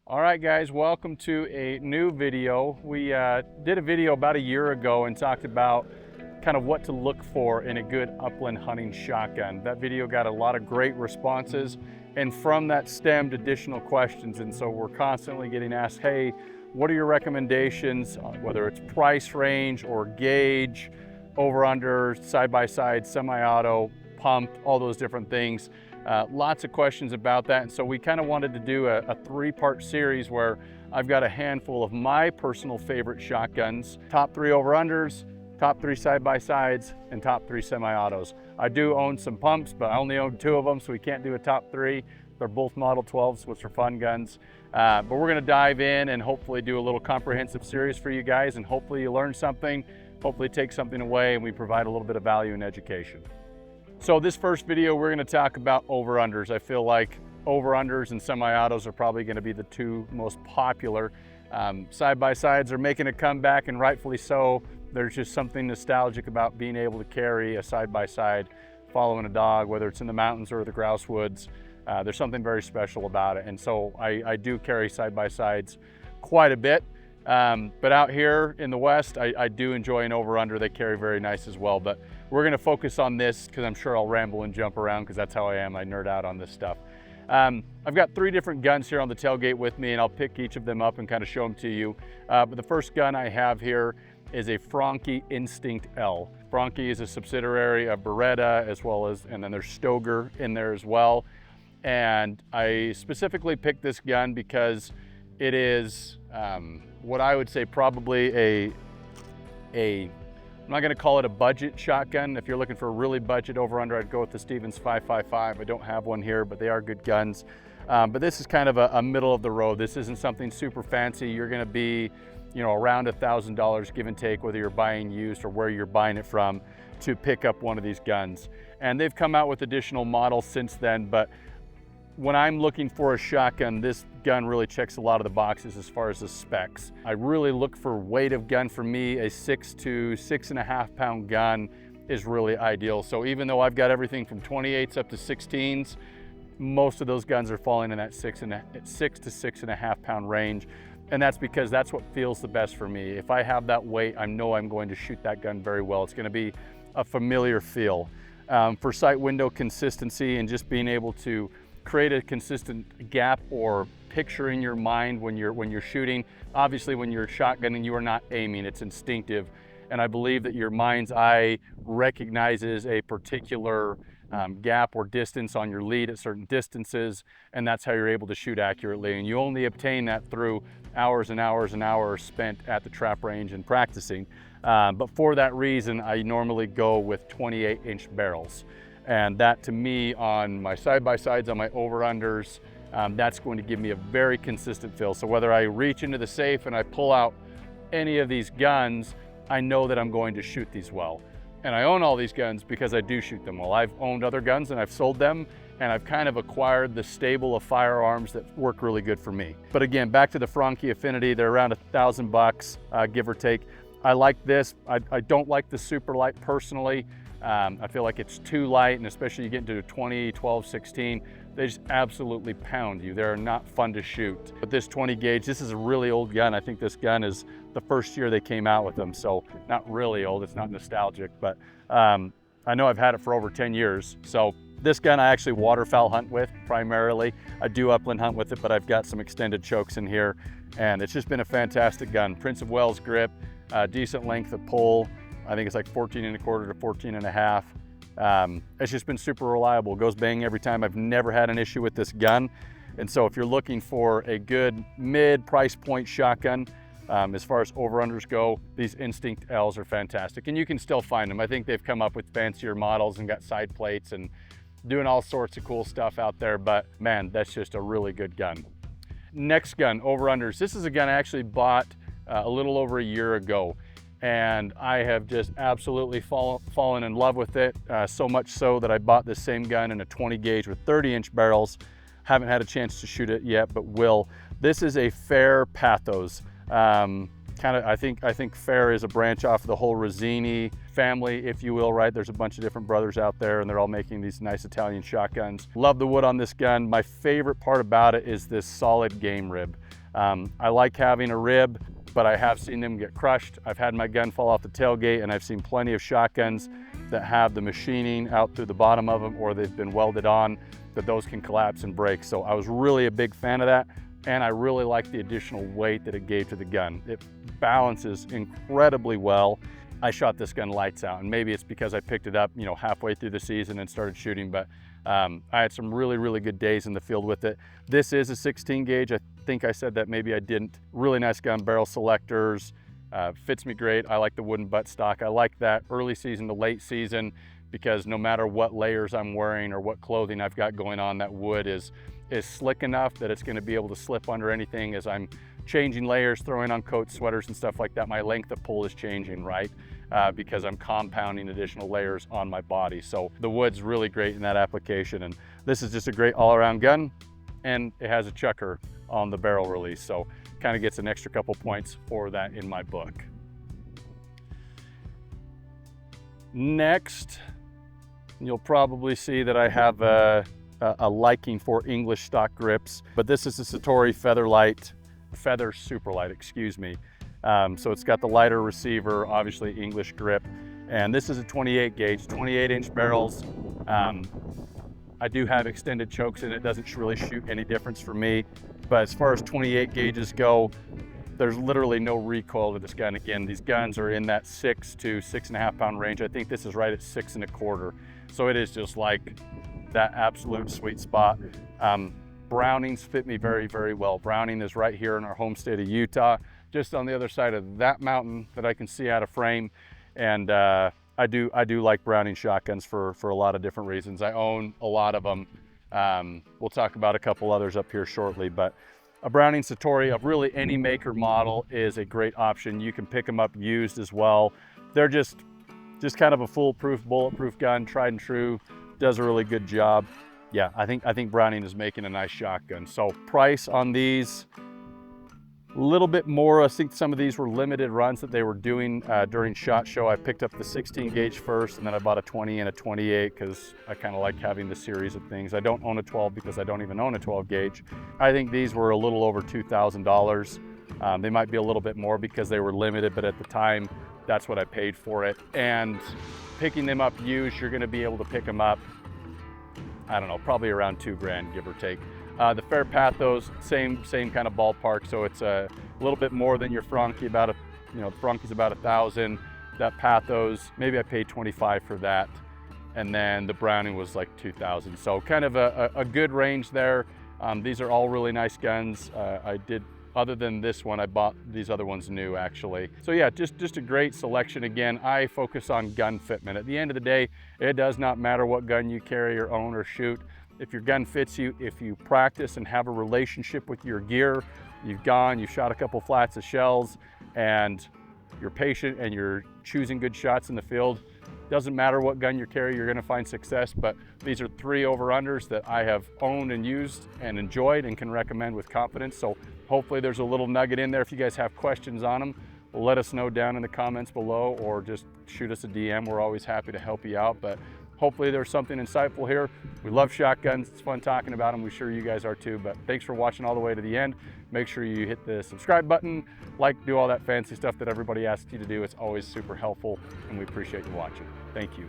All right, guys, welcome to a new video. We did a video about a year ago and talked about kind of what to look for in a good upland hunting shotgun. That video got a lot of great responses, and from that stemmed additional questions. And so we're constantly getting asked, hey, what are your recommendations, whether it's price range or gauge, over under, side by side, semi-auto, pumped, all those different things. Lots of questions about that, and so we kind of wanted to do a three-part series where I've got a handful of my personal favorite shotguns, top 3 over-unders, top 3 side-by-sides, and top 3 semi-autos. I do own some pumps, but I only own 2 of them, so we can't do a top 3. They're both Model 12s, which are fun guns. But we're gonna dive in and hopefully do a little comprehensive series for you guys, and hopefully you learn something, hopefully take something away, and we provide a little bit of value and education. So this first video, we're gonna talk about over-unders. I feel like over-unders and semi-autos are probably gonna be the 2 most popular. Side-by-sides are making a comeback, and rightfully so. There's just something nostalgic about being able to carry a side-by-side following a dog, whether it's in the mountains or the grouse woods. There's something very special about it. And so I do carry side-by-sides quite a bit. But out here in the West, I do enjoy an over-under. They carry very nice as well. But we're gonna focus on this because I'm sure I'll ramble and jump around because that's how I am. I nerd out on this stuff. I've got 3 different guns here on the tailgate with me, and I'll pick each of them up and kind of show them to you. But the first gun I have here is a Franke Instinct L. Franke is a subsidiary of Beretta, as well as, and then there's Stoeger in there as well. And I specifically picked this gun because it is what I would say probably I'm not gonna call it a budget shotgun. If you're looking for a really budget over-under, I'd go with the Stevens 555. I don't have one here, but they are good guns. But this is kind of a middle of the road. This isn't something super fancy. You're gonna be, around $1,000 give and take, whether you're buying used or where you're buying it from, to pick up one of these guns. And they've come out with additional models since then, but when I'm looking for a shotgun, this gun really checks a lot of the boxes as far as the specs. I really look for weight of gun. For me, a 6 to 6.5 pound gun is really ideal. So even though I've got everything from 28s up to 16s, most of those guns are falling in that 6 to 6.5 pound range. And that's because that's what feels the best for me. If I have that weight, I know I'm going to shoot that gun very well. It's gonna be a familiar feel. For sight window consistency and just being able to create a consistent gap or picture in your mind when you're shooting. Obviously, when you're shotgunning, you are not aiming, it's instinctive. And I believe that your mind's eye recognizes a particular gap or distance on your lead at certain distances, and that's how you're able to shoot accurately. And you only obtain that through hours and hours and hours spent at the trap range and practicing. But for that reason, I normally go with 28-inch barrels. And that, to me, on my side-by-sides, on my over-unders, that's going to give me a very consistent feel. So whether I reach into the safe and I pull out any of these guns, I know that I'm going to shoot these well. And I own all these guns because I do shoot them well. I've owned other guns and I've sold them, and I've kind of acquired the stable of firearms that work really good for me. But again, back to the Franke Affinity, they're around $1,000, give or take. I like this. I don't like the super light personally. I feel like it's too light, and especially you get into 20, 12, 16, they just absolutely pound you. They're not fun to shoot. But this 20 gauge, this is a really old gun. I think this gun is the first year they came out with them, so not really old, it's not nostalgic, but I know I've had it for over 10 years. So this gun I actually waterfowl hunt with primarily. I do upland hunt with it, but I've got some extended chokes in here, and it's just been a fantastic gun. Prince of Wales grip, decent length of pull. I think it's like 14.25 to 14.5. It's just been super reliable. It goes bang every time. I've never had an issue with this gun. And so if you're looking for a good mid price point shotgun, as far as over-unders go, these Instinct Ls are fantastic. And you can still find them. I think they've come up with fancier models and got side plates and doing all sorts of cool stuff out there. But man, that's just a really good gun. Next gun, over-unders. This is a gun I actually bought a little over a year ago, and I have just absolutely fallen in love with it, so much so that I bought this same gun in a 20 gauge with 30-inch barrels. Haven't had a chance to shoot it yet, but will. This is a Fair Pathos. kind of, I think Fair is a branch off of the whole Rosini family, if you will, right? There's a bunch of different brothers out there and they're all making these nice Italian shotguns. Love the wood on this gun. My favorite part about it is this solid game rib. I like having a rib, but I have seen them get crushed. I've had my gun fall off the tailgate, and I've seen plenty of shotguns that have the machining out through the bottom of them, or they've been welded on, that those can collapse and break. So I was really a big fan of that. And I really like the additional weight that it gave to the gun. It balances incredibly well. I shot this gun lights out, and maybe it's because I picked it up, you know, halfway through the season and started shooting, but I had some really good days in the field with it. This is a 16 gauge. I think I said that, maybe I didn't. Really nice gun, barrel selectors, fits me great. I like the wooden buttstock. I like that early season to late season, because no matter what layers I'm wearing or what clothing I've got going on, that wood is slick enough that it's going to be able to slip under anything as I'm changing layers, throwing on coats, sweaters and stuff like that. My length of pull is changing, right? Because I'm compounding additional layers on my body. So the wood's really great in that application, and this is just a great all-around gun, and it has a chucker on the barrel release, so kind of gets an extra couple points for that in my book. Next, you'll probably see that I have a liking for English stock grips, but this is a Satori Feather Superlight, excuse me. So it's got the lighter receiver, obviously English grip, and this is a 28 gauge, 28-inch barrels. I do have extended chokes and it doesn't really shoot any difference for me, but as far as 28 gauges go, there's literally no recoil to this gun. Again, these guns are in that 6 to 6.5 pound range. I think this is right at 6 1/4. So it is just like that absolute sweet spot. Brownings fit me very well. Browning is right here in our home state of Utah, just on the other side of that mountain that I can see out of frame. And I do like Browning shotguns for a lot of different reasons. I own a lot of them. We'll talk about a couple others up here shortly, but a Browning Satori of really any make or model is a great option. You can pick them up used as well. They're just kind of a foolproof, bulletproof gun, tried and true, does a really good job. Yeah, I think Browning is making a nice shotgun. So price on these, a little bit more. I think some of these were limited runs that they were doing during SHOT Show. I picked up the 16 gauge first, and then I bought a 20 and a 28 because I kind of like having the series of things. I don't own a 12 because I don't even own a 12 gauge. I think these were a little over $2,000. They might be a little bit more because they were limited, but at the time, that's what I paid for it. And picking them up used, you're gonna be able to pick them up, I don't know, probably around $2 grand, give or take. The Fair Pathos, same kind of ballpark. So it's a little bit more than your Franke, the Franke's about 1,000. That Pathos, maybe I paid 25 for that. And then the Browning was like 2,000. So kind of a good range there. These are all really nice guns. Other than this one, I bought these other ones new actually. So yeah, just a great selection. Again, I focus on gun fitment. At the end of the day, it does not matter what gun you carry or own or shoot. If your gun fits you, if you practice and have a relationship with your gear, you've shot a couple flats of shells, and you're patient and you're choosing good shots in the field, doesn't matter what gun you carry, you're gonna find success. But these are 3 over-unders that I have owned and used and enjoyed and can recommend with confidence. So hopefully there's a little nugget in there. If you guys have questions on them, let us know down in the comments below, or just shoot us a DM. We're always happy to help you out. But hopefully there's something insightful here. We love shotguns. It's fun talking about them. We're sure you guys are too. But thanks for watching all the way to the end. Make sure you hit the subscribe button, do all that fancy stuff that everybody asks you to do. It's always super helpful, and we appreciate you watching. Thank you.